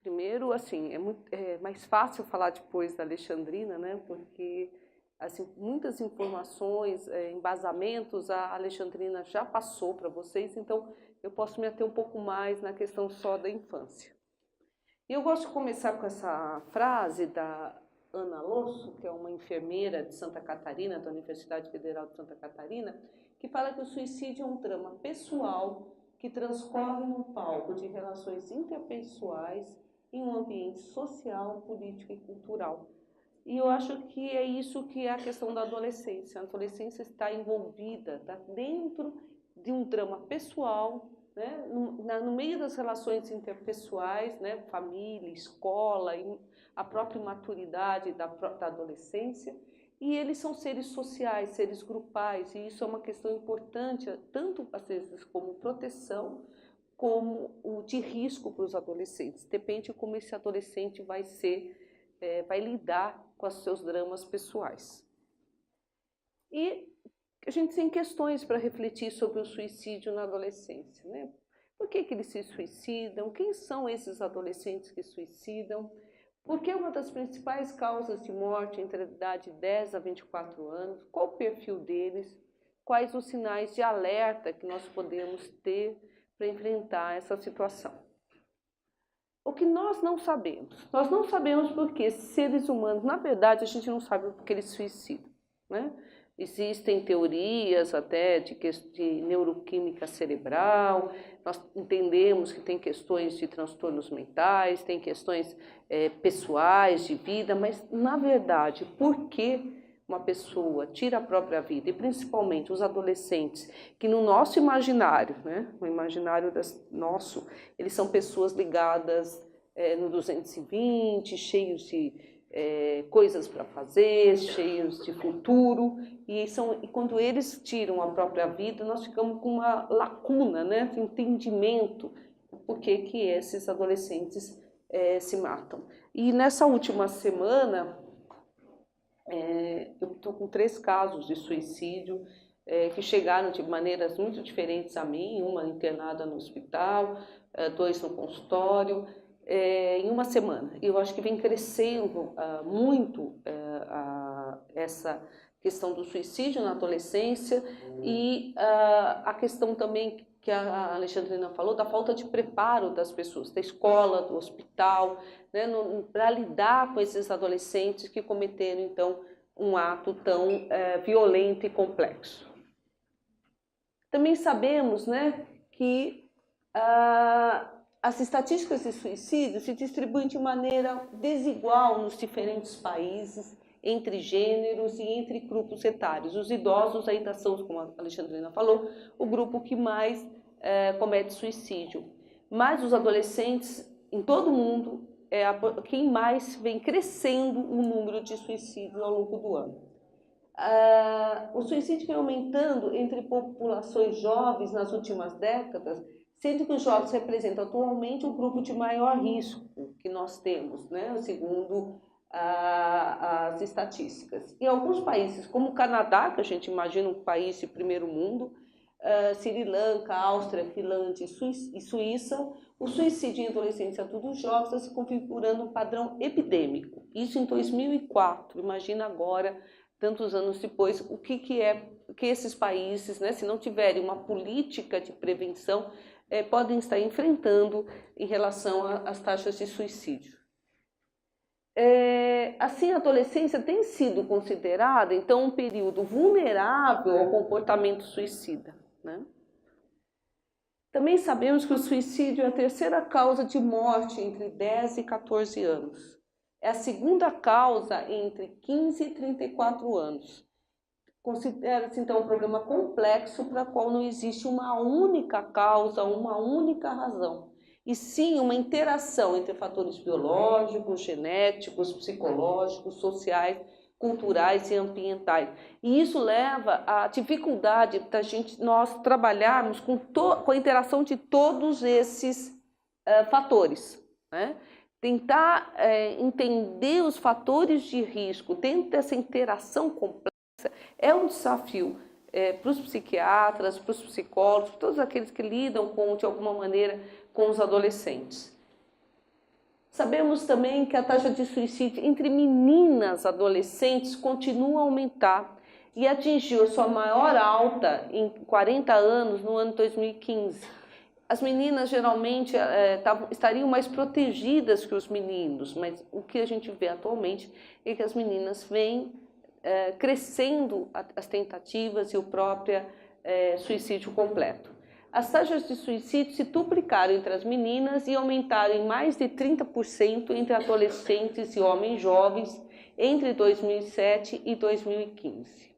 Primeiro, assim, é mais fácil falar depois da Alexandrina, né? Porque assim, muitas informações, embasamentos, a Alexandrina já passou para vocês, então eu posso me ater um pouco mais na questão só da infância. E eu gosto de começar com essa frase da Ana Losso, que é uma enfermeira de Santa Catarina, da Universidade Federal de Santa Catarina, que fala que o suicídio é um drama pessoal que transcorre num palco de relações interpessoais em um ambiente social, político e cultural. E eu acho que é isso que é a questão da adolescência. A adolescência está envolvida, está dentro de um drama pessoal, né? No meio das relações interpessoais, né? Família, escola, a própria maturidade da adolescência. E eles são seres sociais, seres grupais, e isso é uma questão importante, tanto às vezes como proteção, como o de risco para os adolescentes. Depende de como esse adolescente vai vai lidar com os seus dramas pessoais. E a gente tem questões para refletir sobre o suicídio na adolescência, né? Por que eles se suicidam? Quem são esses adolescentes que suicidam? Por que é uma das principais causas de morte entre a idade de 10 a 24 anos? Qual o perfil deles? Quais os sinais de alerta que nós podemos ter para enfrentar essa situação? O que nós não sabemos porque seres humanos, na verdade, a gente não sabe porque eles se suicidam, né? Existem teorias até de neuroquímica cerebral, nós entendemos que tem questões de transtornos mentais, tem questões pessoais, de vida, mas, na verdade, por que uma pessoa tira a própria vida, e principalmente os adolescentes, que no nosso imaginário, né, no imaginário nosso, eles são pessoas ligadas no 220, cheios de coisas para fazer, cheios de futuro, e quando eles tiram a própria vida, nós ficamos com uma lacuna, né, de entendimento por que esses adolescentes se matam. E nessa última semana, eu estou com 3 casos de suicídio que chegaram de maneiras muito diferentes a mim, uma internada no hospital, 2 no consultório, em uma semana. Eu acho que vem crescendo muito essa questão do suicídio na adolescência e a questão também que a Alexandrina falou, da falta de preparo das pessoas, da escola, do hospital, né, para lidar com esses adolescentes que cometeram, então, um ato tão violento e complexo. Também sabemos, né, que as estatísticas de suicídio se distribuem de maneira desigual nos diferentes países, entre gêneros e entre grupos etários. Os idosos ainda são, como a Alexandrina falou, o grupo que mais comete suicídio. Mas os adolescentes, em todo o mundo, quem mais vem crescendo o número de suicídios ao longo do ano. O suicídio vem aumentando entre populações jovens nas últimas décadas, sendo que os jovens representam atualmente o grupo de maior risco que nós temos, né, segundo as estatísticas. Em alguns países, como o Canadá, que a gente imagina um país de primeiro mundo, Sri Lanka, Áustria, Finlândia e Suíça, o suicídio em adolescentes e adultos jovens está se configurando um padrão epidêmico. Isso em 2004, imagina agora, tantos anos depois, o que esses países, né, se não tiverem uma política de prevenção, podem estar enfrentando em relação às taxas de suicídio. Assim, a adolescência tem sido considerada, então, um período vulnerável ao comportamento suicida, né? Também sabemos que o suicídio é a terceira causa de morte entre 10 e 14 anos. É a segunda causa entre 15 e 34 anos. Considera-se, então, um problema complexo para o qual não existe uma única causa, uma única razão, e sim uma interação entre fatores biológicos, genéticos, psicológicos, sociais, culturais e ambientais. E isso leva à dificuldade da nós trabalharmos com a interação de todos esses fatores, né? Tentar entender os fatores de risco dentro dessa interação complexa é um desafio para os psiquiatras, para os psicólogos, para todos aqueles que lidam de alguma maneira com os adolescentes. Sabemos também que a taxa de suicídio entre meninas adolescentes continua a aumentar e atingiu sua maior alta em 40 anos no ano 2015. As meninas geralmente estariam mais protegidas que os meninos, mas o que a gente vê atualmente é que as meninas vêm crescendo as tentativas e o próprio suicídio completo. As taxas de suicídio se duplicaram entre as meninas e aumentaram em mais de 30% entre adolescentes e homens jovens entre 2007 e 2015.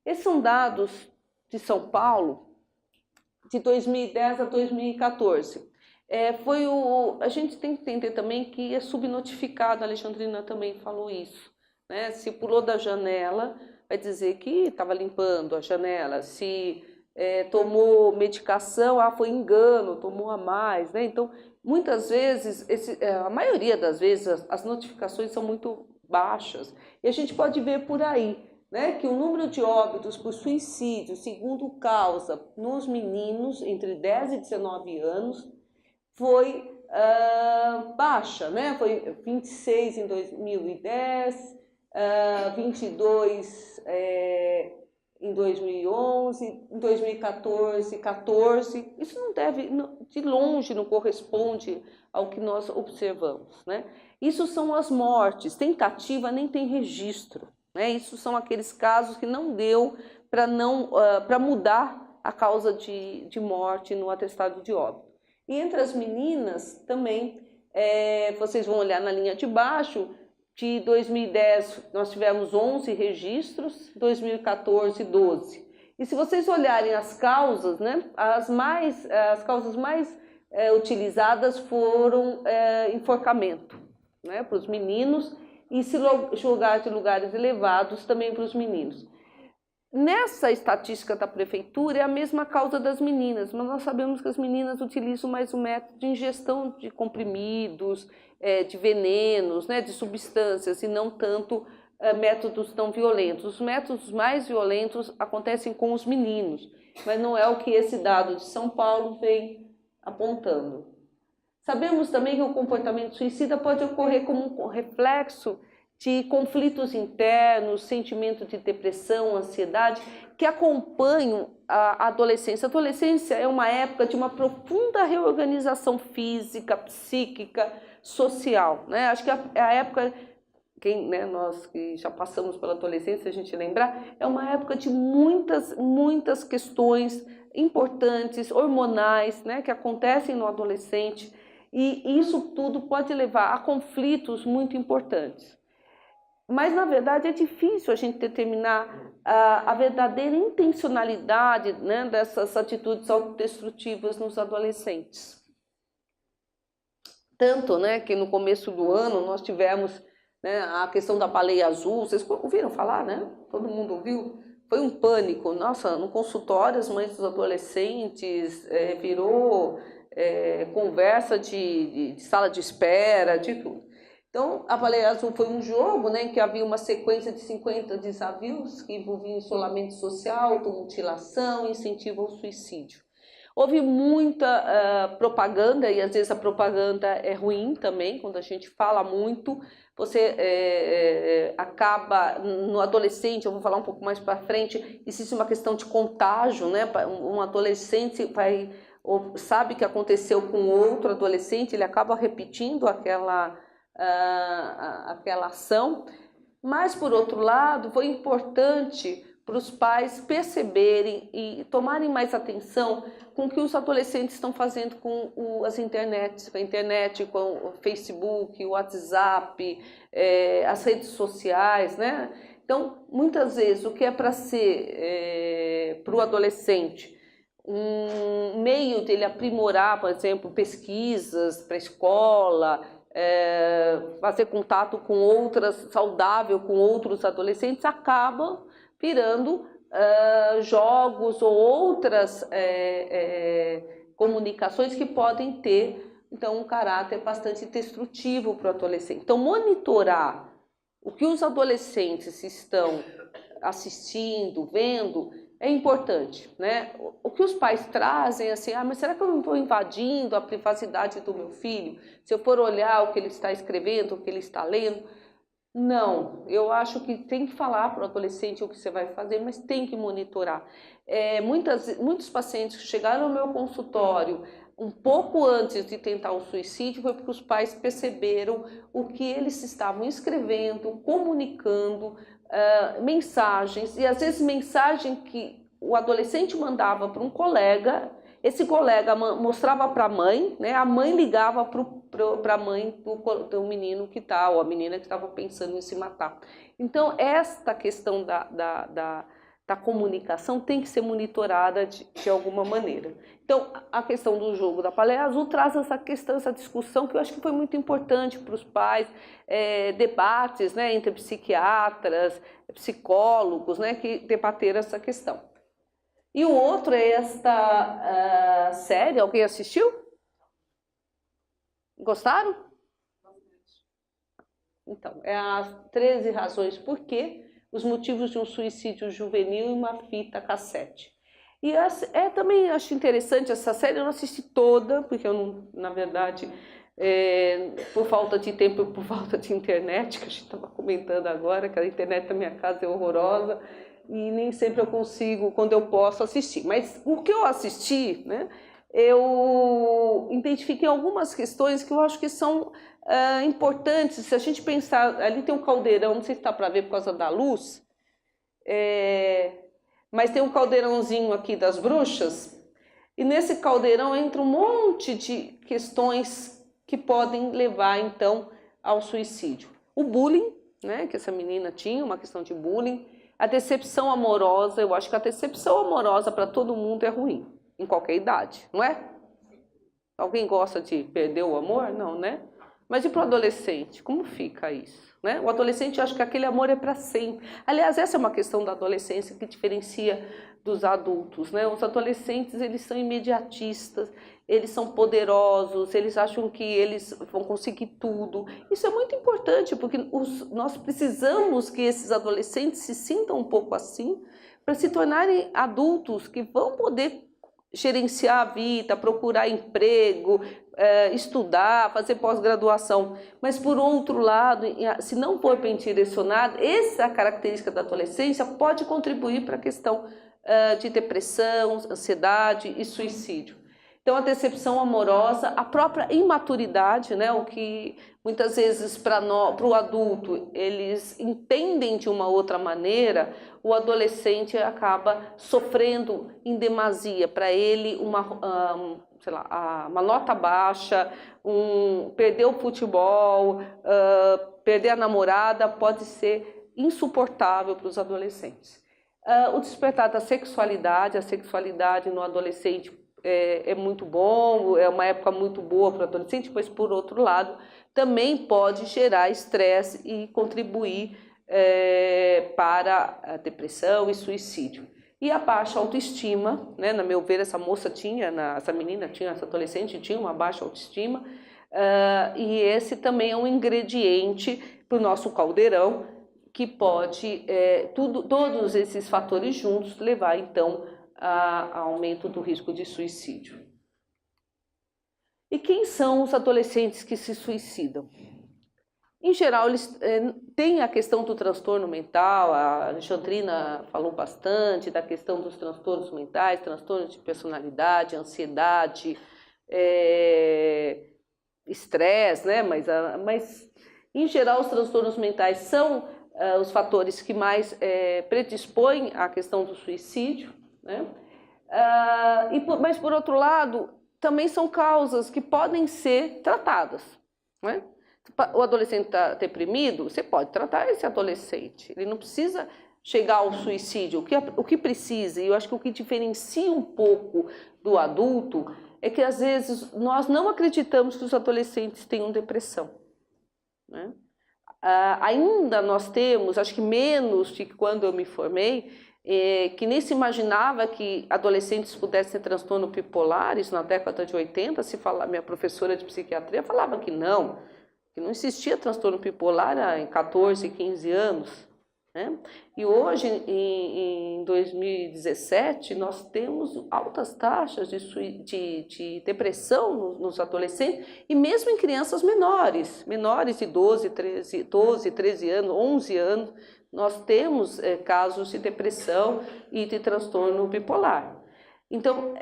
Esses são dados de São Paulo de 2010 a 2014. A gente tem que entender também que é subnotificado, a Alexandrina também falou isso, né? Se pulou da janela, vai dizer que estava limpando a janela, se tomou medicação, foi engano, tomou a mais, né? Então, muitas vezes, a maioria das vezes, as notificações são muito baixas. E a gente pode ver por aí, né, que o número de óbitos por suicídio, segundo causa, nos meninos entre 10 e 19 anos, foi baixa, né? Foi 26 em 2010, 22 em 2011, em 2014, 14, isso não deve, de longe não corresponde ao que nós observamos, né? Isso são as mortes, tentativa nem tem registro, né? Isso são aqueles casos que não deu para mudar a causa de morte no atestado de óbito. E entre as meninas também, vocês vão olhar na linha de baixo, de 2010 nós tivemos 11 registros, 2014 12. E se vocês olharem as causas, né, as causas mais utilizadas foram enforcamento, né, para os meninos, e se jogar de lugares elevados também para os meninos. Nessa estatística da prefeitura é a mesma causa das meninas, mas nós sabemos que as meninas utilizam mais o método de ingestão de comprimidos, de venenos, né, de substâncias, e não tanto métodos tão violentos. Os métodos mais violentos acontecem com os meninos, mas não é o que esse dado de São Paulo vem apontando. Sabemos também que o comportamento suicida pode ocorrer como um reflexo de conflitos internos, sentimento de depressão, ansiedade, que acompanham a adolescência. A adolescência é uma época de uma profunda reorganização física, psíquica, social, né? Acho que é a época, nós que já passamos pela adolescência, a gente lembrar, é uma época de muitas questões importantes, hormonais, né, que acontecem no adolescente, e isso tudo pode levar a conflitos muito importantes. Mas, na verdade, é difícil a gente determinar a verdadeira intencionalidade, né, dessas atitudes autodestrutivas nos adolescentes. Tanto, né, que no começo do ano nós tivemos, né, a questão da baleia azul. Vocês ouviram falar, né? Todo mundo ouviu? Foi um pânico. Nossa, no consultório as mães dos adolescentes virou conversa de sala de espera, de tudo. Então, a baleia azul foi um jogo, né, em que havia uma sequência de 50 desafios que envolviam isolamento social, automutilação e incentivo ao suicídio. Houve muita propaganda, e às vezes a propaganda é ruim também, quando a gente fala muito, você acaba, no adolescente, eu vou falar um pouco mais para frente, existe uma questão de contágio, né? Um adolescente sabe que aconteceu com outro adolescente, ele acaba repetindo aquela ação, mas por outro lado foi importante para os pais perceberem e tomarem mais atenção com o que os adolescentes estão fazendo com as internets, com a internet, com o Facebook, o WhatsApp, as redes sociais, né? Então, muitas vezes, o que é para ser para o adolescente um meio dele aprimorar, por exemplo, pesquisas para a escola, fazer contato com saudável com outros adolescentes, acaba virando jogos ou outras comunicações que podem ter, então, um caráter bastante destrutivo para o adolescente. Então, monitorar o que os adolescentes estão assistindo, vendo, é importante, né? O que os pais trazem, assim, mas será que eu não estou invadindo a privacidade do meu filho? Se eu for olhar o que ele está escrevendo, o que ele está lendo? Não, eu acho que tem que falar para o adolescente o que você vai fazer, mas tem que monitorar. Muitos pacientes que chegaram ao meu consultório um pouco antes de tentar o suicídio foi porque os pais perceberam o que eles estavam escrevendo, comunicando, mensagens, e às vezes mensagem que o adolescente mandava para um colega, esse colega mostrava para a mãe, né? A mãe ligava para a mãe do menino que está, ou a menina que estava pensando em se matar. Então, esta questão da comunicação tem que ser monitorada de alguma maneira. Então, a questão do jogo da Paleia Azul traz essa questão, essa discussão que eu acho que foi muito importante para os pais, debates, né, entre psiquiatras, psicólogos, né, que debateram essa questão. E o outro é esta série, alguém assistiu? Gostaram? Então, é as 13 razões por quê, os motivos de um suicídio juvenil em uma fita cassete. E também acho interessante essa série, eu não assisti toda, porque eu não, na verdade, por falta de tempo e por falta de internet, que a gente estava comentando agora, que a internet da minha casa é horrorosa, e nem sempre eu consigo, quando eu posso, assistir. Mas o que eu assisti, né, eu identifiquei algumas questões que eu acho que são importantes. Se a gente pensar, ali tem um caldeirão, não sei se está para ver por causa da luz, mas tem um caldeirãozinho aqui das bruxas, e nesse caldeirão entra um monte de questões que podem levar, então, ao suicídio. O bullying, né, que essa menina tinha, uma questão de bullying. A decepção amorosa, eu acho que a decepção amorosa para todo mundo é ruim, em qualquer idade, não é? Alguém gosta de perder o amor? Não, né? Mas e para o adolescente? Como fica isso? Né? O adolescente acha que aquele amor é para sempre. Aliás, essa é uma questão da adolescência que diferencia dos adultos, né? Os adolescentes, eles são imediatistas, eles são poderosos, eles acham que eles vão conseguir tudo. Isso é muito importante, porque nós precisamos que esses adolescentes se sintam um pouco assim, para se tornarem adultos que vão poder gerenciar a vida, procurar emprego, estudar, fazer pós-graduação. Mas, por outro lado, se não for bem direcionado, essa característica da adolescência pode contribuir para a questão de depressão, ansiedade e suicídio. Então, a decepção amorosa, a própria imaturidade, né, o que muitas vezes para o adulto eles entendem de uma outra maneira, o adolescente acaba sofrendo em demasia. Para ele, uma nota baixa, perder o futebol, perder a namorada pode ser insuportável para os adolescentes. O despertar da sexualidade, a sexualidade no adolescente é muito bom, é uma época muito boa para o adolescente, mas, por outro lado, também pode gerar estresse e contribuir para a depressão e suicídio. E a baixa autoestima, né? Na meu ver, essa adolescente tinha uma baixa autoestima, e esse também é um ingrediente para o nosso caldeirão, que pode, todos esses fatores juntos, levar, então, a aumento do risco de suicídio. E quem são os adolescentes que se suicidam? Em geral, eles têm a questão do transtorno mental, a Alexandrina falou bastante da questão dos transtornos mentais, transtornos de personalidade, ansiedade, estresse, né? Mas, em geral, os transtornos mentais são os fatores que mais predispõem à questão do suicídio, né? Mas, por outro lado, também são causas que podem ser tratadas, né? O adolescente está deprimido, você pode tratar esse adolescente, ele não precisa chegar ao suicídio. O que precisa, e eu acho que o que diferencia um pouco do adulto, é que às vezes nós não acreditamos que os adolescentes tenham depressão, né? Ainda nós temos, acho que menos de quando eu me formei, que nem se imaginava que adolescentes pudessem ter transtorno bipolar. Isso na década de 80, minha professora de psiquiatria falava que não existia transtorno bipolar em 14, 15 anos. né? E hoje, em 2017, nós temos altas taxas de depressão nos adolescentes e mesmo em crianças menores de 13 anos, 11 anos, nós temos casos de depressão e de transtorno bipolar. Então,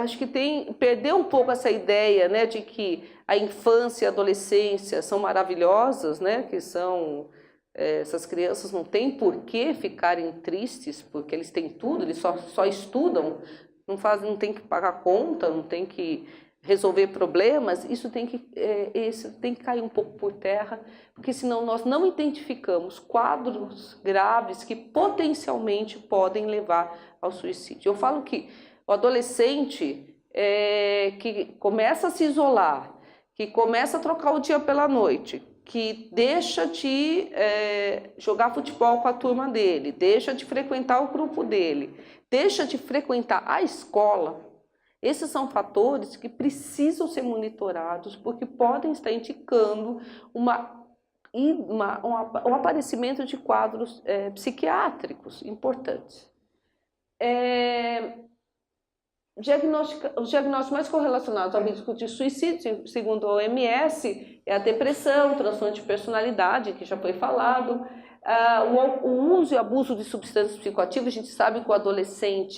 acho que perdeu um pouco essa ideia, né, de que a infância e a adolescência são maravilhosas, né, que são... essas crianças não têm por que ficarem tristes, porque eles têm tudo, eles só estudam, não tem que pagar conta, não tem que resolver problemas, isso tem que cair um pouco por terra, porque senão nós não identificamos quadros graves que potencialmente podem levar ao suicídio. Eu falo que o adolescente que começa a se isolar, que começa a trocar o dia pela noite, que deixa de jogar futebol com a turma dele, deixa de frequentar o grupo dele, deixa de frequentar a escola, esses são fatores que precisam ser monitorados porque podem estar indicando um aparecimento de quadros psiquiátricos importantes. Os diagnósticos mais correlacionados ao risco de suicídio, segundo a OMS, é a depressão, transtorno de personalidade, que já foi falado, o uso e abuso de substâncias psicoativas. A gente sabe que a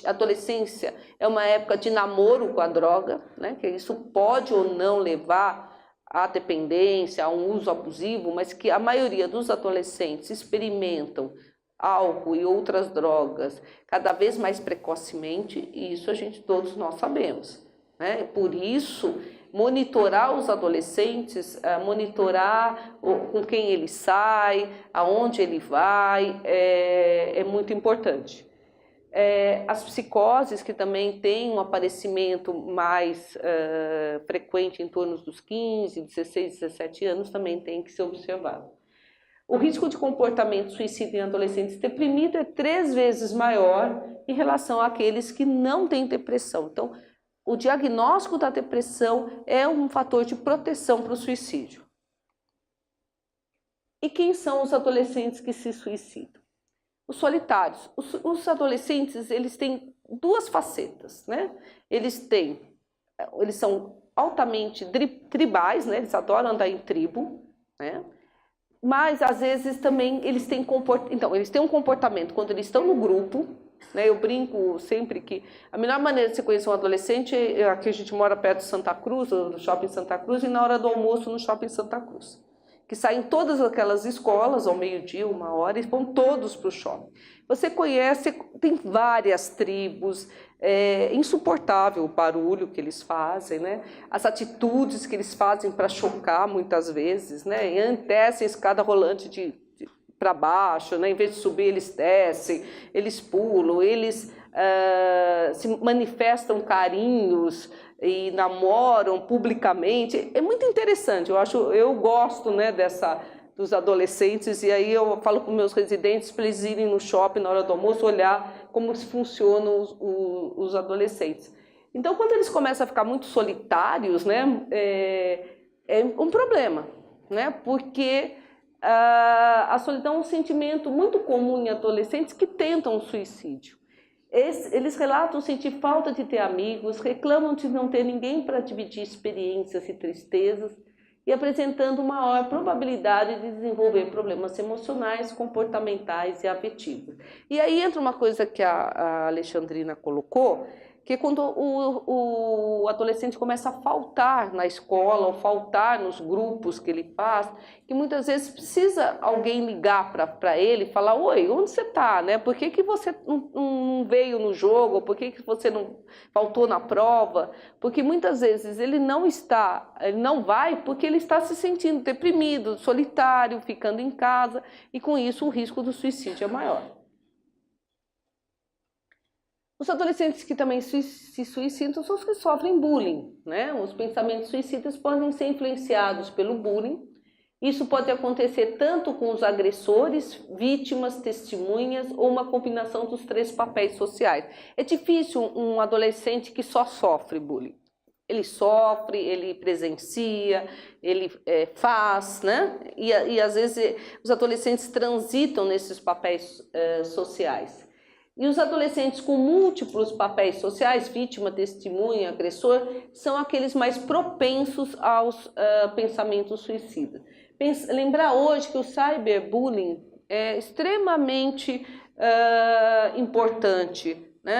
adolescência é uma época de namoro com a droga, né, que isso pode ou não levar à dependência, a um uso abusivo, mas que a maioria dos adolescentes experimentam álcool e outras drogas cada vez mais precocemente, e isso todos nós sabemos, né? Por isso, monitorar os adolescentes, monitorar com quem ele sai, aonde ele vai, é muito importante. As psicoses, que também têm um aparecimento mais frequente em torno dos 15, 16, 17 anos, também tem que ser observado. O risco de comportamento suicida em adolescentes deprimidos é 3 vezes maior em relação àqueles que não têm depressão. Então, o diagnóstico da depressão é um fator de proteção para o suicídio. E quem são os adolescentes que se suicidam? Os solitários. Os adolescentes, eles têm 2 facetas, né? Eles são altamente tribais, né? Eles adoram andar em tribo, né? Mas às vezes também eles têm um comportamento quando eles estão no grupo, né? Eu brinco sempre que a melhor maneira de você conhecer um adolescente aqui a gente mora perto de Santa Cruz, do shopping Santa Cruz, e na hora do almoço no shopping Santa Cruz, que saem todas aquelas escolas ao meio-dia, 1h, e vão todos para o shopping. Você conhece, tem várias tribos, é insuportável o barulho que eles fazem, né? As atitudes que eles fazem para chocar muitas vezes, né? Descem a escada rolante para baixo, né? Em vez de subir eles descem, eles pulam, eles se manifestam carinhos e namoram publicamente. É muito interessante, eu gosto, né, dos adolescentes, e aí eu falo para os meus residentes para eles irem no shopping na hora do almoço olhar como funcionam os adolescentes. Então, quando eles começam a ficar muito solitários, né, é um problema, né, porque a solidão é um sentimento muito comum em adolescentes que tentam o suicídio. Eles relatam sentir falta de ter amigos, reclamam de não ter ninguém para dividir experiências e tristezas, e apresentando maior probabilidade de desenvolver problemas emocionais, comportamentais e afetivos. E aí entra uma coisa que a Alexandrina colocou, que é quando o adolescente começa a faltar na escola, ou faltar nos grupos que ele faz, que muitas vezes precisa alguém ligar para ele e falar: oi, onde você está? Né? Por que você não veio no jogo? Por que você não faltou na prova? Porque muitas vezes ele não vai porque ele está se sentindo deprimido, solitário, ficando em casa, e com isso o risco do suicídio é maior. Os adolescentes que também se suicidam são os que sofrem bullying, né? Os pensamentos suicidas podem ser influenciados pelo bullying. Isso pode acontecer tanto com os agressores, vítimas, testemunhas, ou uma combinação dos 3 papéis sociais. É difícil um adolescente que só sofre bullying. ele sofre, ele presencia, ele faz, né? E às vezes os adolescentes transitam nesses papéis sociais. E os adolescentes com múltiplos papéis sociais, vítima, testemunha, agressor, são aqueles mais propensos aos pensamentos suicidas. Lembrar hoje que o cyberbullying é extremamente importante. Né?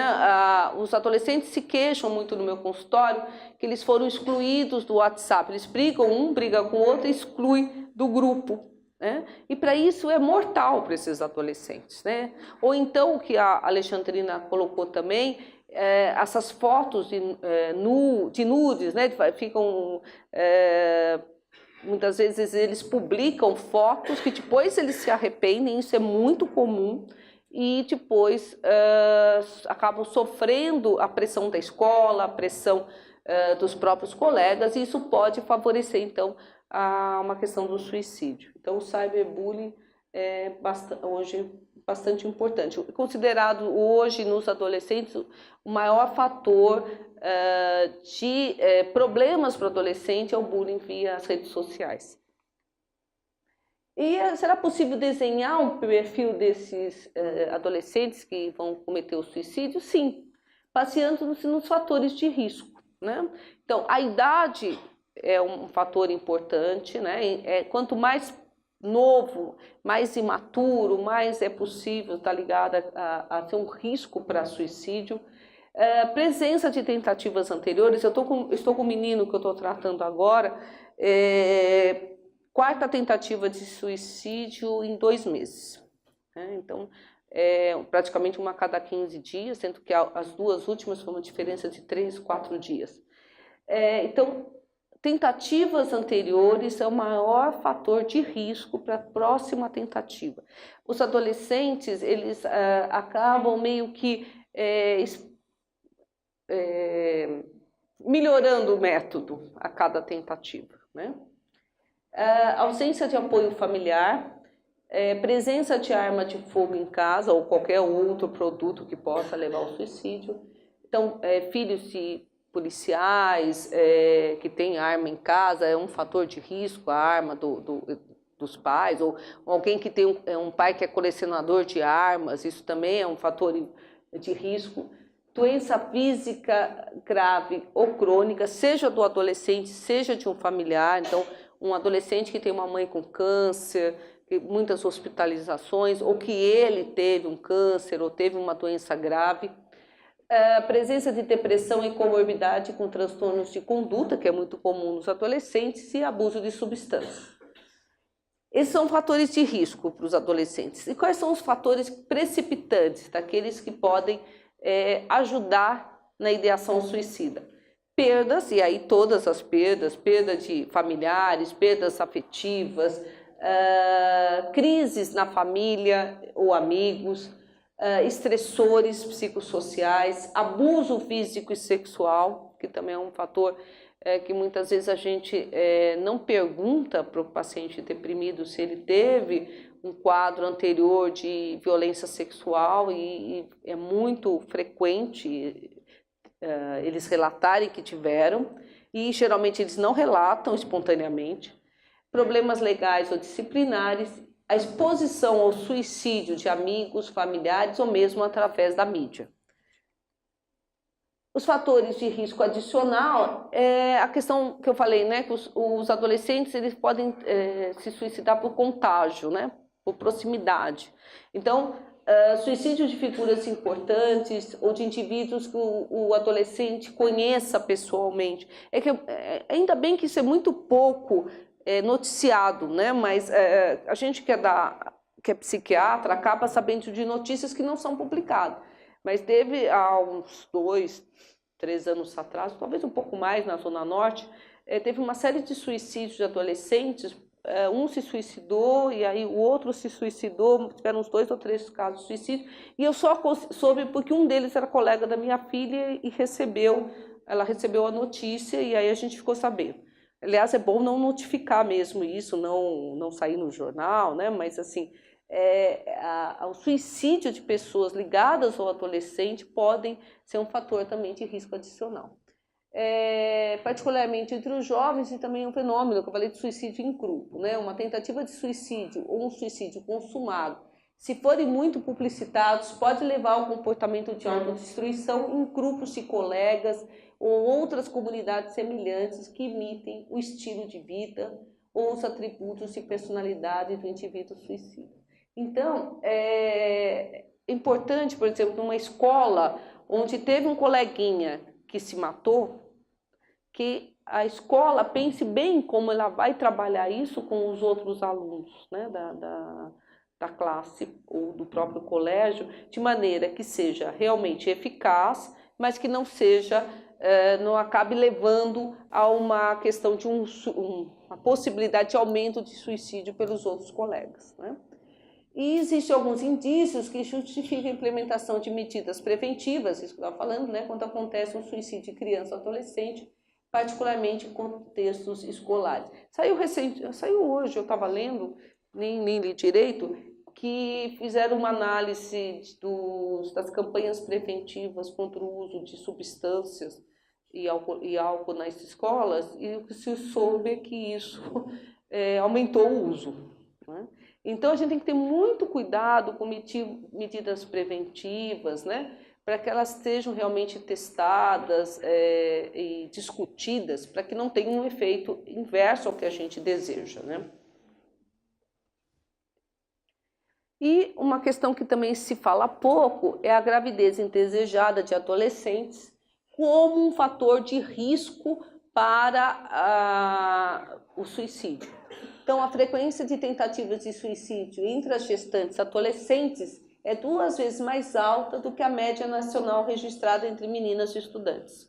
Os adolescentes se queixam muito no meu consultório que eles foram excluídos do WhatsApp. Eles brigam, um briga com o outro e exclui do grupo. Né? E para isso é mortal para esses adolescentes. Né? Ou então, o que a Alexandrina colocou também, essas fotos de nudes, né? Ficam... muitas vezes eles publicam fotos que depois eles se arrependem, isso é muito comum, e depois acabam sofrendo a pressão da escola, a pressão dos próprios colegas, e isso pode favorecer, então, uma questão do suicídio. Então, o cyberbullying é hoje bastante importante. Considerado hoje nos adolescentes o maior fator de problemas para o adolescente é o bullying via as redes sociais. E será possível desenhar um perfil desses adolescentes que vão cometer o suicídio? Sim, baseando-se nos fatores de risco. Né? Então, a idade é um fator importante, né? Quanto mais novo, mais imaturo, mais é possível estar ligado a ter um risco para suicídio. Presença de tentativas anteriores. Estou com um menino que eu estou tratando agora, quarta tentativa de suicídio em 2 meses. Né? Então, praticamente uma a cada 15 dias, sendo que as 2 últimas foi uma diferença de 3, 4 dias. Então, tentativas anteriores é o maior fator de risco para a próxima tentativa. Os adolescentes, eles acabam meio que melhorando o método a cada tentativa. Né? Ausência de apoio familiar, presença de arma de fogo em casa ou qualquer outro produto que possa levar ao suicídio. Então, filhos de policiais que têm arma em casa é um fator de risco, a arma dos pais, ou alguém que tem um pai que é colecionador de armas, isso também é um fator de risco. Doença física grave ou crônica, seja do adolescente, seja de um familiar. Então, um adolescente que tem uma mãe com câncer, muitas hospitalizações, ou que ele teve um câncer ou teve uma doença grave. Presença de depressão e comorbidade com transtornos de conduta, que é muito comum nos adolescentes, e abuso de substâncias. Esses são fatores de risco para os adolescentes. E quais são os fatores precipitantes, daqueles que podem ajudar na ideação suicida? Perdas, e aí todas as perdas, perda de familiares, perdas afetivas, crises na família ou amigos, estressores psicossociais, abuso físico e sexual, que também é um fator que muitas vezes a gente não pergunta para o paciente deprimido se ele teve um quadro anterior de violência sexual, e é muito frequente eles relatarem que tiveram, e geralmente eles não relatam espontaneamente. Problemas legais ou disciplinares, a exposição ao suicídio de amigos, familiares ou mesmo através da mídia. Os fatores de risco adicional é a questão que eu falei, né, que os adolescentes eles podem se suicidar por contágio, né, por proximidade. Então, suicídio de figuras importantes ou de indivíduos que o adolescente conheça pessoalmente. Ainda bem que isso é muito pouco noticiado, né? Mas a gente que é psiquiatra acaba sabendo de notícias que não são publicadas. Mas teve há uns 2, 3 anos atrás, talvez um pouco mais na Zona Norte, teve uma série de suicídios de adolescentes. Um se suicidou e aí o outro se suicidou, tiveram uns 2 ou 3 casos de suicídio, e eu só soube porque um deles era colega da minha filha e ela recebeu a notícia, e aí a gente ficou sabendo. Aliás, é bom não notificar mesmo isso, não sair no jornal, né? Mas assim, o suicídio de pessoas ligadas ao adolescente podem ser um fator também de risco adicional. particularmente entre os jovens, e também um fenômeno que eu falei de suicídio em grupo, né? Uma tentativa de suicídio ou um suicídio consumado, se forem muito publicitados, pode levar ao comportamento de autodestruição em grupos de colegas ou outras comunidades semelhantes que imitem o estilo de vida ou os atributos de personalidade do indivíduo suicida. Então, é importante, por exemplo, numa escola onde teve um coleguinha que se matou, que a escola pense bem como ela vai trabalhar isso com os outros alunos, né, da classe ou do próprio colégio, de maneira que seja realmente eficaz, mas que não seja, não acabe levando a uma questão de uma possibilidade de aumento de suicídio pelos outros colegas, né? E existem alguns indícios que justificam a implementação de medidas preventivas, isso que eu estava falando, né, quando acontece um suicídio de criança ou adolescente, particularmente em contextos escolares. Saiu hoje, eu estava lendo, nem li direito, que fizeram uma análise das campanhas preventivas contra o uso de substâncias e álcool nas escolas, e o que se soube é que isso aumentou o uso, né? Então, a gente tem que ter muito cuidado com medidas preventivas, né, para que elas sejam realmente testadas e discutidas, para que não tenha um efeito inverso ao que a gente deseja, né? E uma questão que também se fala pouco é a gravidez indesejada de adolescentes como um fator de risco para o suicídio. Então, a frequência de tentativas de suicídio entre as gestantes adolescentes é 2 vezes mais alta do que a média nacional registrada entre meninas e estudantes.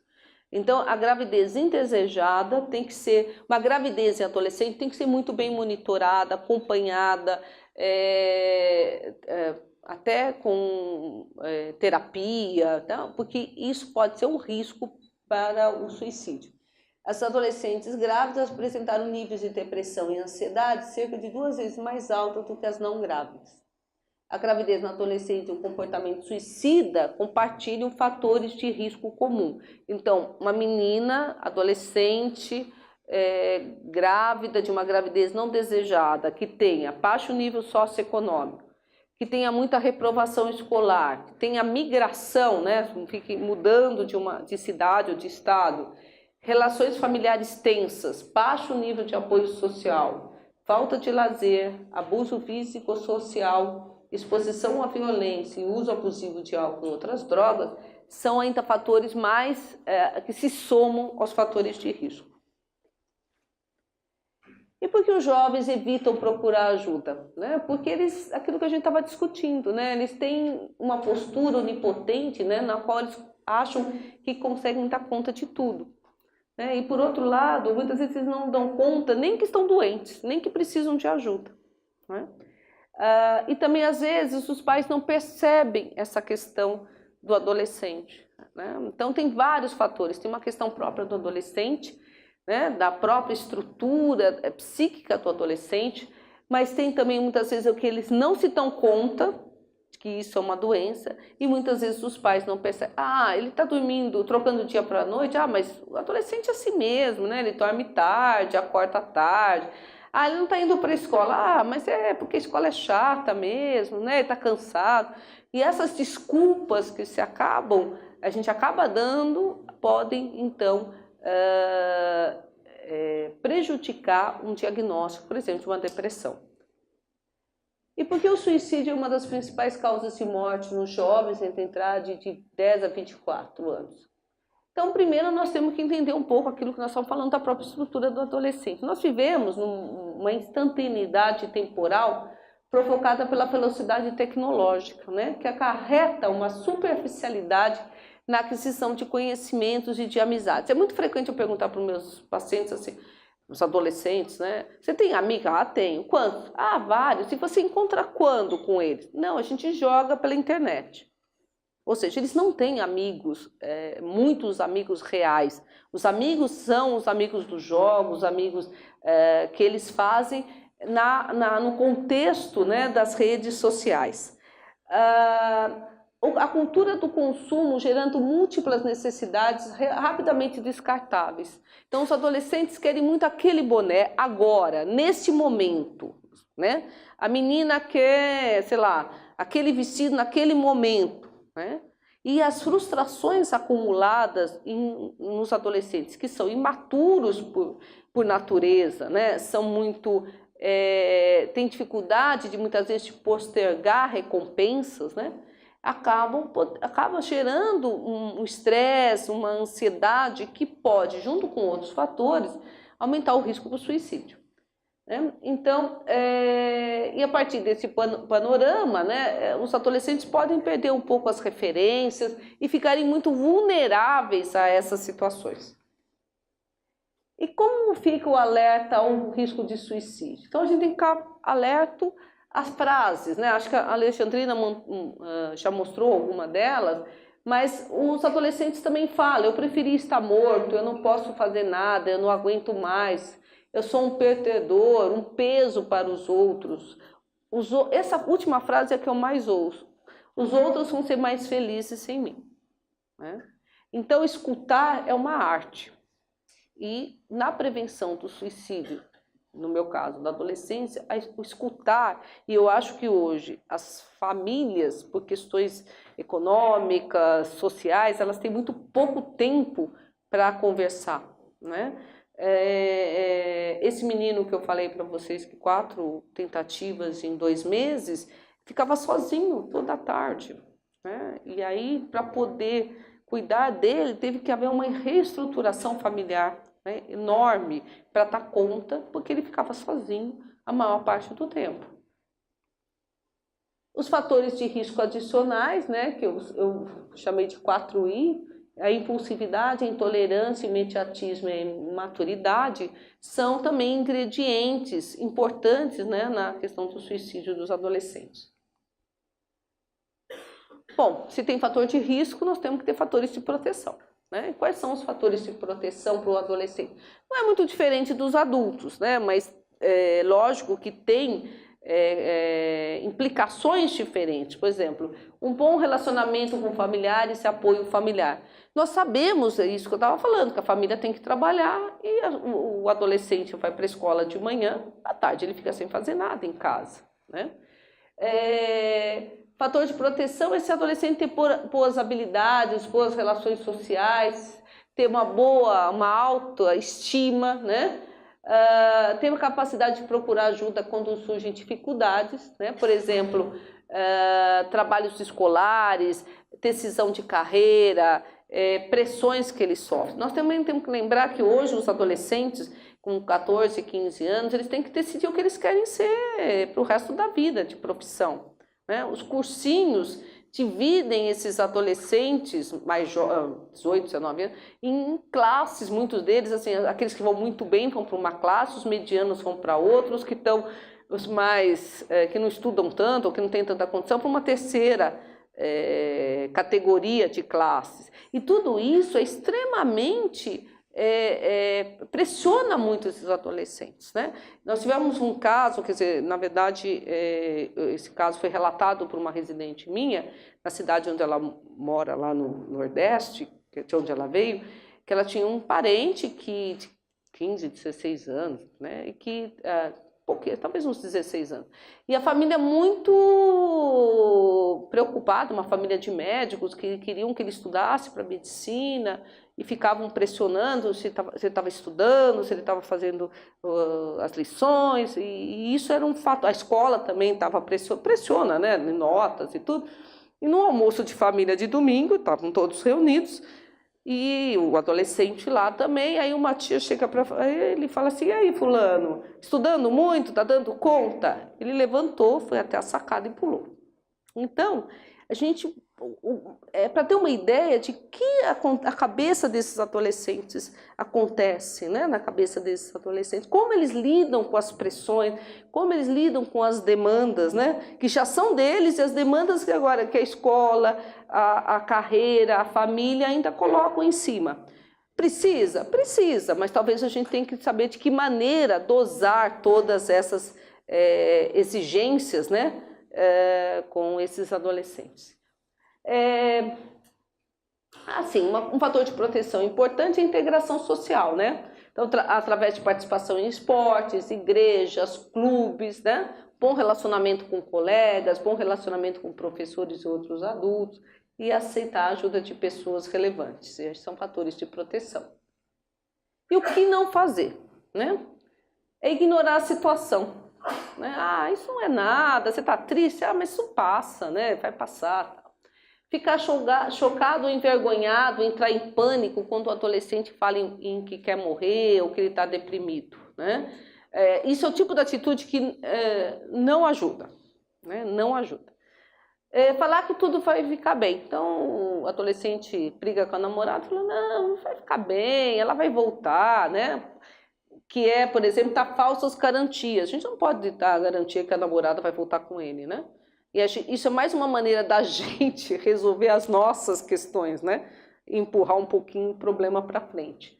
Então, a gravidez indesejada tem que ser, uma gravidez em adolescente tem que ser muito bem monitorada, acompanhada, até com terapia, tá? Porque isso pode ser um risco para o suicídio. As adolescentes grávidas apresentaram níveis de depressão e ansiedade cerca de 2 vezes mais altos do que as não grávidas. A gravidez na adolescente e o comportamento suicida compartilham fatores de risco comum. Então, uma menina adolescente grávida de uma gravidez não desejada, que tenha baixo nível socioeconômico, que tenha muita reprovação escolar, que tenha migração, né, fique mudando de cidade ou de estado, relações familiares tensas, baixo nível de apoio social, falta de lazer, abuso físico-social, exposição à violência e uso abusivo de álcool e outras drogas, são ainda fatores mais que se somam aos fatores de risco. E por que os jovens evitam procurar ajuda? Né? Porque aquilo que a gente estava discutindo, né? Eles têm uma postura onipotente, né? Na qual eles acham que conseguem dar conta de tudo. E por outro lado, muitas vezes eles não dão conta nem que estão doentes, nem que precisam de ajuda, né? E também às vezes os pais não percebem essa questão do adolescente, né? Então tem vários fatores, tem uma questão própria do adolescente, né? Da própria estrutura psíquica do adolescente, mas tem também muitas vezes o que eles não se dão conta que isso é uma doença, e muitas vezes os pais não percebem, ele está dormindo, trocando dia para a noite, mas o adolescente é assim mesmo, né? Ele dorme tarde, acorda tarde, ele não está indo para a escola, mas é porque a escola é chata mesmo, né? Ele está cansado, e essas desculpas que a gente acaba dando, podem então prejudicar um diagnóstico, por exemplo, de uma depressão. E por que o suicídio é uma das principais causas de morte nos jovens entre a idade de 10 a 24 anos? Então, primeiro nós temos que entender um pouco aquilo que nós estamos falando da própria estrutura do adolescente. Nós vivemos numa instantaneidade temporal provocada pela velocidade tecnológica, né? Que acarreta uma superficialidade na aquisição de conhecimentos e de amizades. É muito frequente eu perguntar para os meus pacientes assim, os adolescentes, né? Você tem amiga? Tenho. Quantos? Vários. E você encontra quando com eles? Não, a gente joga pela internet. Ou seja, eles não têm amigos, muitos amigos reais. Os amigos são os amigos dos jogos, os amigos que eles fazem no contexto, né, das redes sociais. a cultura do consumo gerando múltiplas necessidades rapidamente descartáveis. Então, os adolescentes querem muito aquele boné agora, neste momento, né? A menina quer, sei lá, aquele vestido naquele momento, né? E as frustrações acumuladas nos adolescentes, que são imaturos por natureza, né? São muito... têm dificuldade de, muitas vezes, de postergar recompensas, né? Acaba gerando um estresse, uma ansiedade que pode, junto com outros fatores, aumentar o risco do suicídio. Né? Então, e a partir desse panorama, né, os adolescentes podem perder um pouco as referências e ficarem muito vulneráveis a essas situações. E como fica o alerta ao risco de suicídio? Então, a gente tem que ficar alerta às frases, né? Acho que a Alexandrina já mostrou alguma delas, mas os adolescentes também falam: eu preferi estar morto, eu não posso fazer nada, eu não aguento mais, eu sou um perdedor, um peso para os outros. Essa última frase é a que eu mais ouço. Os outros vão ser mais felizes sem mim. Né? Então, escutar é uma arte. E na prevenção do suicídio, no meu caso, da adolescência, o escutar, e eu acho que hoje as famílias, por questões econômicas, sociais, elas têm muito pouco tempo para conversar, né? Esse menino que eu falei para vocês, que 4 tentativas em 2 meses, ficava sozinho toda a tarde, né? E aí, para poder cuidar dele, teve que haver uma reestruturação familiar, né, enorme para dar conta, porque ele ficava sozinho a maior parte do tempo. Os fatores de risco adicionais, né, que eu chamei de 4I, a impulsividade, a intolerância, o imediatismo e a imaturidade, são também ingredientes importantes, né, na questão do suicídio dos adolescentes. Bom, se tem fator de risco, nós temos que ter fatores de proteção. Né? Quais são os fatores de proteção para o adolescente? Não é muito diferente dos adultos, né? Mas lógico que tem implicações diferentes. Por exemplo, um bom relacionamento com familiares e apoio familiar. Nós sabemos, é isso que eu estava falando, que a família tem que trabalhar e o adolescente vai para a escola de manhã, à tarde ele fica sem fazer nada em casa. Né? Fator de proteção é esse adolescente ter boas habilidades, boas relações sociais, ter uma autoestima, né? Ter uma capacidade de procurar ajuda quando surgem dificuldades, né? Por exemplo, trabalhos escolares, decisão de carreira, pressões que eles sofrem. Nós também temos que lembrar que hoje os adolescentes com 14, 15 anos, eles têm que decidir o que eles querem ser para o resto da vida, de profissão. Né? Os cursinhos dividem esses adolescentes mais jovens, 18, 19 anos, em classes, muitos deles, assim, aqueles que vão muito bem vão para uma classe, os medianos vão para outra, os que estão, os mais, que não estudam tanto, ou que não têm tanta condição, para uma terceira categoria de classes. E tudo isso é extremamente... pressiona muito esses adolescentes, né? Nós tivemos um caso, quer dizer, na verdade, esse caso foi relatado por uma residente minha, na cidade onde ela mora, lá no Nordeste, de onde ela veio, que ela tinha um parente que de 15, 16 anos, né? E que, talvez uns 16 anos. E a família muito preocupada, uma família de médicos que queriam que ele estudasse para medicina, e ficavam pressionando se estava estudando, se ele estava fazendo as lições, e isso era um fato. A escola também pressiona, né, notas e tudo. E no almoço de família de domingo, estavam todos reunidos, e o adolescente lá também, aí uma tia chega para ele e fala assim: e aí, fulano, estudando muito, tá dando conta? Ele levantou, foi até a sacada e pulou. Então, a gente... para ter uma ideia de que a cabeça desses adolescentes acontece, né? Na cabeça desses adolescentes, como eles lidam com as pressões, como eles lidam com as demandas, né? Que já são deles, e as demandas que agora que a escola, a carreira, a família ainda colocam em cima. Precisa? Precisa, mas talvez a gente tenha que saber de que maneira dosar todas essas exigências, né? Com esses adolescentes. Assim, um fator de proteção importante é a integração social, né? Então, através de participação em esportes, igrejas, clubes, né? Bom relacionamento com colegas, bom relacionamento com professores e outros adultos e aceitar a ajuda de pessoas relevantes. Esses são fatores de proteção. E o que não fazer, né? É ignorar a situação. Né? Ah, isso não é nada, você está triste? Ah, mas isso passa, né? Vai passar. Ficar chocado ou envergonhado, entrar em pânico quando o adolescente fala em que quer morrer ou que ele está deprimido. Né? Isso é o tipo de atitude que não ajuda. Né? Não ajuda. Falar que tudo vai ficar bem. Então, o adolescente briga com a namorada e fala, não vai ficar bem, ela vai voltar, né? Que é, por exemplo, dar falsas garantias. A gente não pode dar a garantia que a namorada vai voltar com ele, né? E isso é mais uma maneira da gente resolver as nossas questões, né? E empurrar um pouquinho o problema para frente.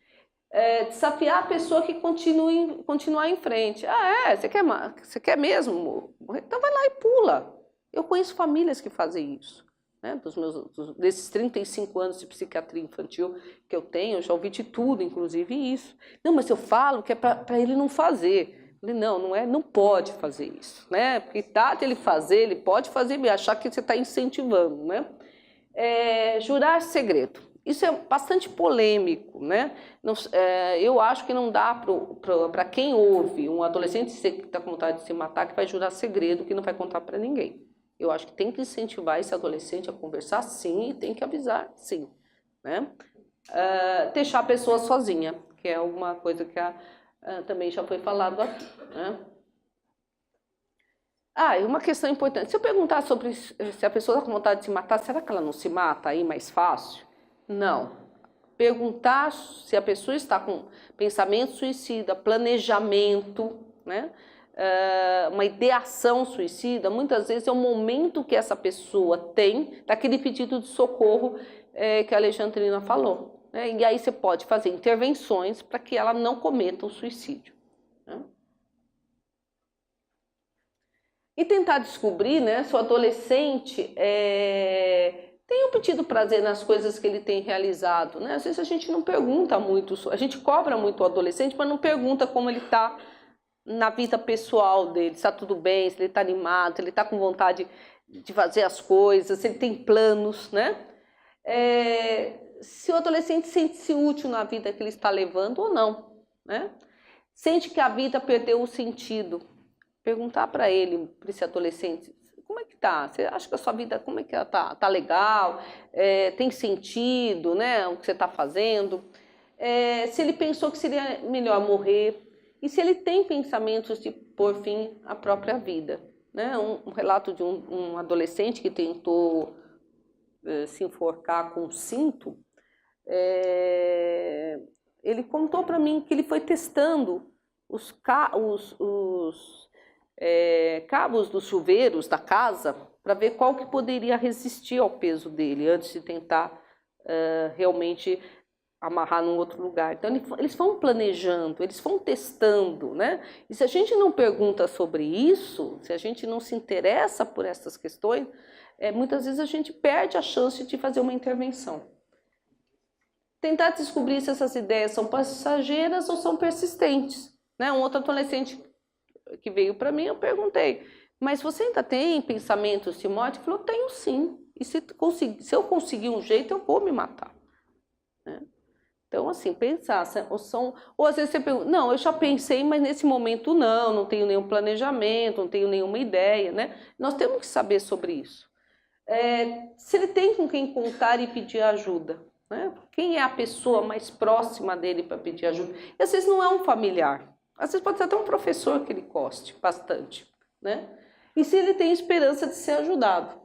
Desafiar a pessoa que continuar em frente. Ah, você quer mesmo? Então vai lá e pula. Eu conheço famílias que fazem isso. Né? Desses 35 anos de psiquiatria infantil que eu tenho, eu já ouvi de tudo, inclusive isso. Não, mas eu falo que é para ele não fazer. Eu falei, não pode fazer isso. Né? Porque ele fazer, ele pode fazer e achar que você está incentivando. Né? Jurar segredo. Isso é bastante polêmico. Né? Eu acho que não dá para quem ouve um adolescente que está com vontade de se matar, que vai jurar segredo, que não vai contar para ninguém. Eu acho que tem que incentivar esse adolescente a conversar, sim, e tem que avisar, sim. Né? Deixar a pessoa sozinha, que é uma coisa que também já foi falado aqui. Né? E uma questão importante. Se eu perguntar sobre se a pessoa está com vontade de se matar, será que ela não se mata aí mais fácil? Não. Perguntar se a pessoa está com pensamento suicida, planejamento, né? Uma ideação suicida, muitas vezes é o momento que essa pessoa tem daquele pedido de socorro que a Alexandrina falou. Né? E aí você pode fazer intervenções para que ela não cometa o suicídio. Né? E tentar descobrir, né, se o adolescente tem obtido prazer nas coisas que ele tem realizado. Né? Às vezes a gente não pergunta muito, a gente cobra muito o adolescente, mas não pergunta como ele está na vida pessoal dele, se está tudo bem, se ele está animado, se ele está com vontade de fazer as coisas, se ele tem planos, né? Se o adolescente sente-se útil na vida que ele está levando ou não, né? Sente que a vida perdeu o sentido. Perguntar para ele, para esse adolescente, como é que tá? Você acha que a sua vida, como é que ela tá? Tá legal? Tem sentido, né? O que você está fazendo? Se ele pensou que seria melhor morrer, e se ele tem pensamentos de pôr fim à própria vida. Né? Um relato de um adolescente que tentou se enforcar com um cinto, ele contou para mim que ele foi testando os cabos dos chuveiros da casa para ver qual que poderia resistir ao peso dele antes de tentar realmente amarrar num outro lugar. Então, eles vão planejando, eles vão testando, né? E se a gente não pergunta sobre isso, se a gente não se interessa por essas questões, muitas vezes a gente perde a chance de fazer uma intervenção. Tentar descobrir se essas ideias são passageiras ou são persistentes. Né? Um outro adolescente que veio para mim, eu perguntei, mas você ainda tem pensamentos de morte? Ele falou, tenho sim. E se eu conseguir um jeito, eu vou me matar. Né? Então, assim, pensar, ou às vezes você pergunta, não, eu já pensei, mas nesse momento não tenho nenhum planejamento, não tenho nenhuma ideia, né? Nós temos que saber sobre isso. Se ele tem com quem contar e pedir ajuda, né? Quem é a pessoa mais próxima dele para pedir ajuda? E às vezes não é um familiar, às vezes pode ser até um professor que ele goste bastante, né? E se ele tem esperança de ser ajudado.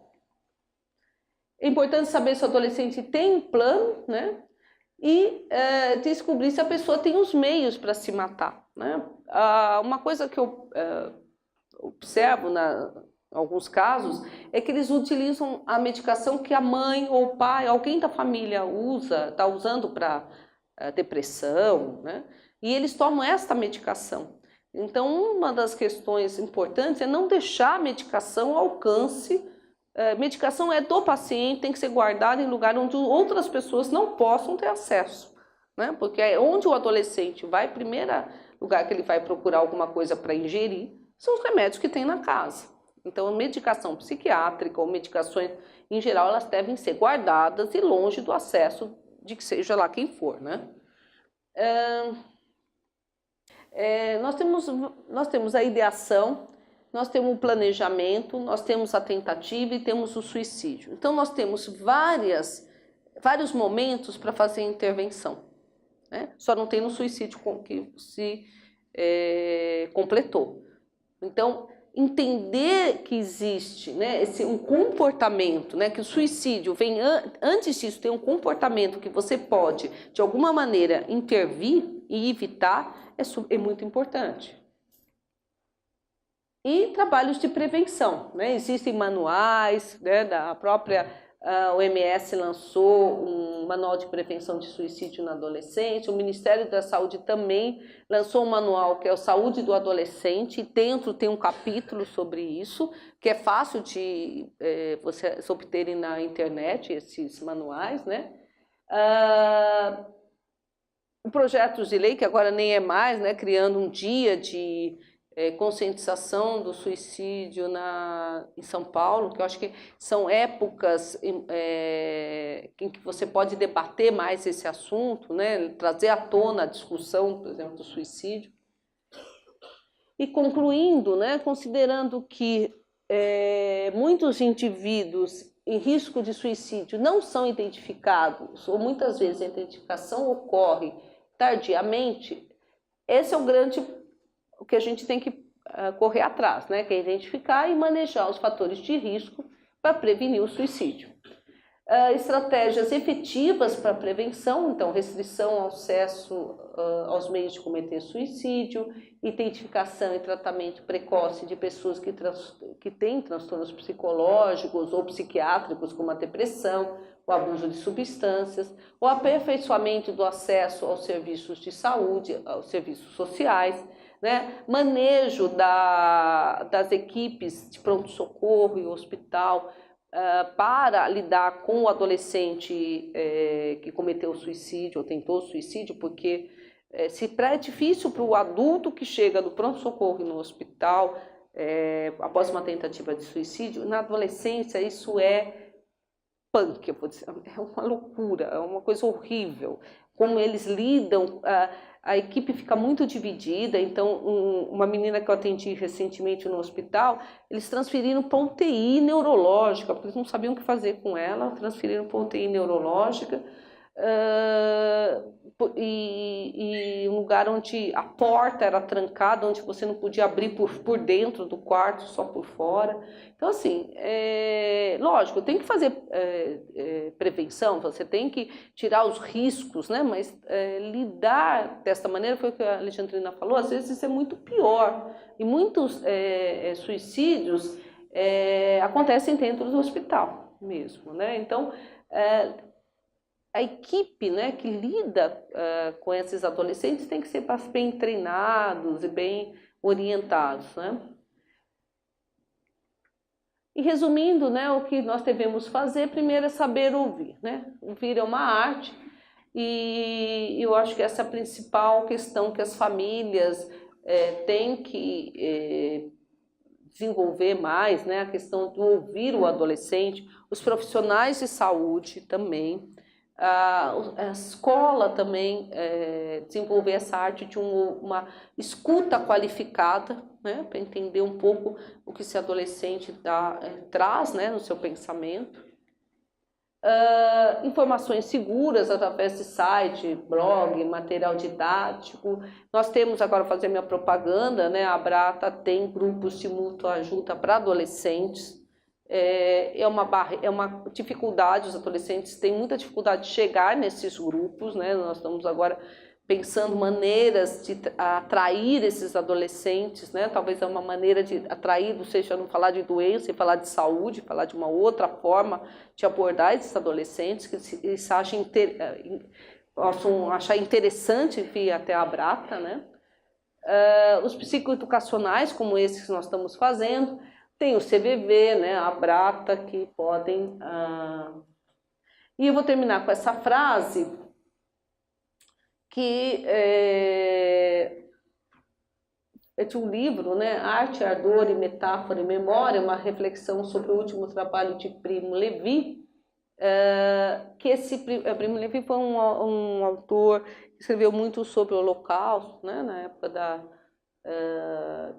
É importante saber se o adolescente tem um plano, né? E descobrir se a pessoa tem os meios para se matar. Né? Uma coisa que eu observo em alguns casos é que eles utilizam a medicação que a mãe ou o pai, alguém da família está usando para depressão, né? E eles tomam esta medicação. Então, uma das questões importantes é não deixar a medicação ao alcance medicação é do paciente, tem que ser guardada em lugar onde outras pessoas não possam ter acesso, né? Porque é onde o adolescente vai, primeiro lugar que ele vai procurar alguma coisa para ingerir, são os remédios que tem na casa. Então, a medicação psiquiátrica ou medicações em geral, elas devem ser guardadas e longe do acesso de que seja lá quem for, né? Nós temos a ideação, nós temos o planejamento, nós temos a tentativa e temos o suicídio. Então, nós temos vários momentos para fazer a intervenção, né? Só não tem no suicídio que se completou. Então, entender que existe, né, um comportamento, né, que o suicídio vem antes disso, tem um comportamento que você pode, de alguma maneira, intervir e evitar, é muito importante. E trabalhos de prevenção, né? Existem manuais, né, da própria OMS lançou um manual de prevenção de suicídio na adolescente, o Ministério da Saúde também lançou um manual que é o Saúde do Adolescente, e dentro tem um capítulo sobre isso, que é fácil de vocês obterem na internet esses manuais, né? Projetos de lei, que agora nem é mais, né, criando um dia de conscientização do suicídio em São Paulo, que eu acho que são épocas em que você pode debater mais esse assunto, né, trazer à tona a discussão, por exemplo, do suicídio. E concluindo, né, considerando que muitos indivíduos em risco de suicídio não são identificados, ou muitas vezes a identificação ocorre tardiamente, esse é o que a gente tem que correr atrás, né? Que é identificar e manejar os fatores de risco para prevenir o suicídio. Estratégias efetivas para prevenção, então restrição ao acesso aos meios de cometer suicídio, identificação e tratamento precoce de pessoas que têm transtornos psicológicos ou psiquiátricos, como a depressão, o abuso de substâncias, o aperfeiçoamento do acesso aos serviços de saúde, aos serviços sociais, né? Manejo das equipes de pronto-socorro e hospital para lidar com o adolescente que cometeu suicídio ou tentou suicídio, porque se é difícil para o adulto que chega do pronto-socorro e no hospital após uma tentativa de suicídio, na adolescência isso é punk, eu vou dizer, é uma loucura, é uma coisa horrível. Como eles lidam, a equipe fica muito dividida. Então, uma menina que eu atendi recentemente no hospital, eles transferiram para UTI neurológica, porque eles não sabiam o que fazer com ela, transferiram para UTI neurológica, e um lugar onde a porta era trancada, onde você não podia abrir por dentro do quarto, só por fora. Então, assim, lógico, tem que fazer prevenção, você tem que tirar os riscos, né? Mas lidar dessa maneira, foi o que a Alexandrina falou, às vezes é muito pior. E muitos suicídios acontecem dentro do hospital mesmo, né? Então, a equipe, né, que lida com esses adolescentes tem que ser bem treinados e bem orientados, né? E resumindo, né, o que nós devemos fazer, primeiro é saber ouvir, né? Ouvir é uma arte, e eu acho que essa é a principal questão que as famílias têm que desenvolver mais, né? A questão de ouvir o adolescente, os profissionais de saúde também, a escola também desenvolver essa arte de uma escuta qualificada, né, para entender um pouco o que esse adolescente traz, né, no seu pensamento. Informações seguras através de site, blog, material didático. Nós temos, agora fazer minha propaganda, né, a Abrata tem grupos de mútua ajuda para adolescentes. É uma dificuldade, os adolescentes têm muita dificuldade de chegar nesses grupos, né? Nós estamos agora pensando maneiras de atrair esses adolescentes, né? Talvez é uma maneira de atrair, ou seja, não falar de doença e falar de saúde, falar de uma outra forma de abordar esses adolescentes, que eles possam achar interessante vir até a Abrata, né? Os psicoeducacionais, como esses que nós estamos fazendo, Tem o CVV, né, a Brata, que podem... E eu vou terminar com essa frase, que é de um livro, né, Arte, Ardor e Metáfora e Memória, uma reflexão sobre o último trabalho de Primo Levi, que Primo Levi foi um autor que escreveu muito sobre o Holocausto, né, na época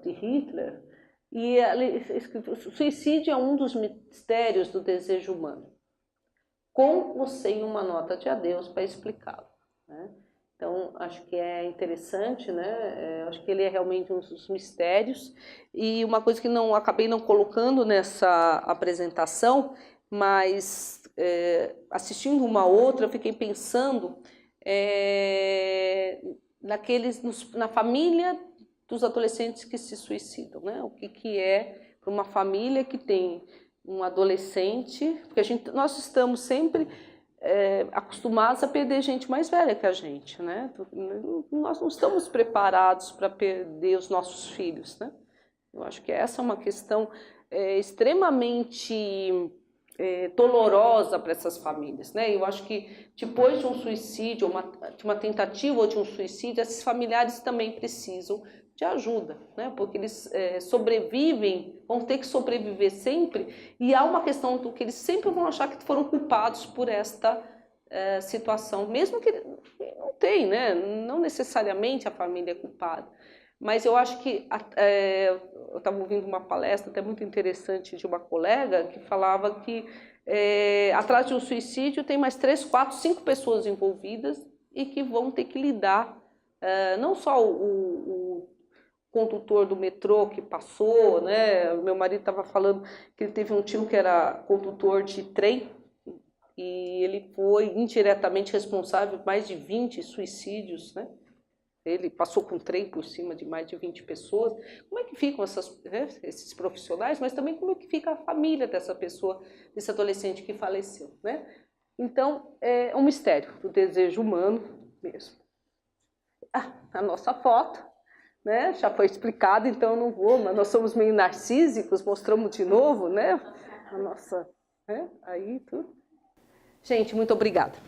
de Hitler, e o suicídio é um dos mistérios do desejo humano, com ou sem uma nota de adeus para explicá-lo, né? Então, acho que é interessante, né? Acho que ele é realmente um dos mistérios. E uma coisa que acabei não colocando nessa apresentação, mas assistindo uma outra, eu fiquei pensando na família dos adolescentes que se suicidam, né? O que é para uma família que tem um adolescente, porque nós estamos sempre acostumados a perder gente mais velha que a gente, né? Nós não estamos preparados para perder os nossos filhos, né? Eu acho que essa é uma questão extremamente dolorosa para essas famílias, né? Eu acho que depois de um suicídio, de uma tentativa ou de um suicídio, esses familiares também precisam de ajuda, né? Porque eles sobrevivem, vão ter que sobreviver sempre, e há uma questão do que eles sempre vão achar que foram culpados por esta situação, mesmo que não tem, né? Não necessariamente a família é culpada, mas eu acho que eu estava ouvindo uma palestra até muito interessante de uma colega que falava que atrás de um suicídio tem mais 3, 4, 5 pessoas envolvidas e que vão ter que lidar, não só o condutor do metrô que passou, né? Meu marido estava falando que ele teve um tio que era condutor de trem e ele foi indiretamente responsável por mais de 20 suicídios, né? Ele passou com um trem por cima de mais de 20 pessoas. Como é que ficam esses profissionais, mas também como é que fica a família dessa pessoa, desse adolescente que faleceu, né? Então, é um mistério do desejo humano mesmo. A nossa foto, né? Já foi explicado, então eu não vou, mas nós somos meio narcísicos, mostramos de novo, né? A nossa, aí tudo. Gente, muito obrigada.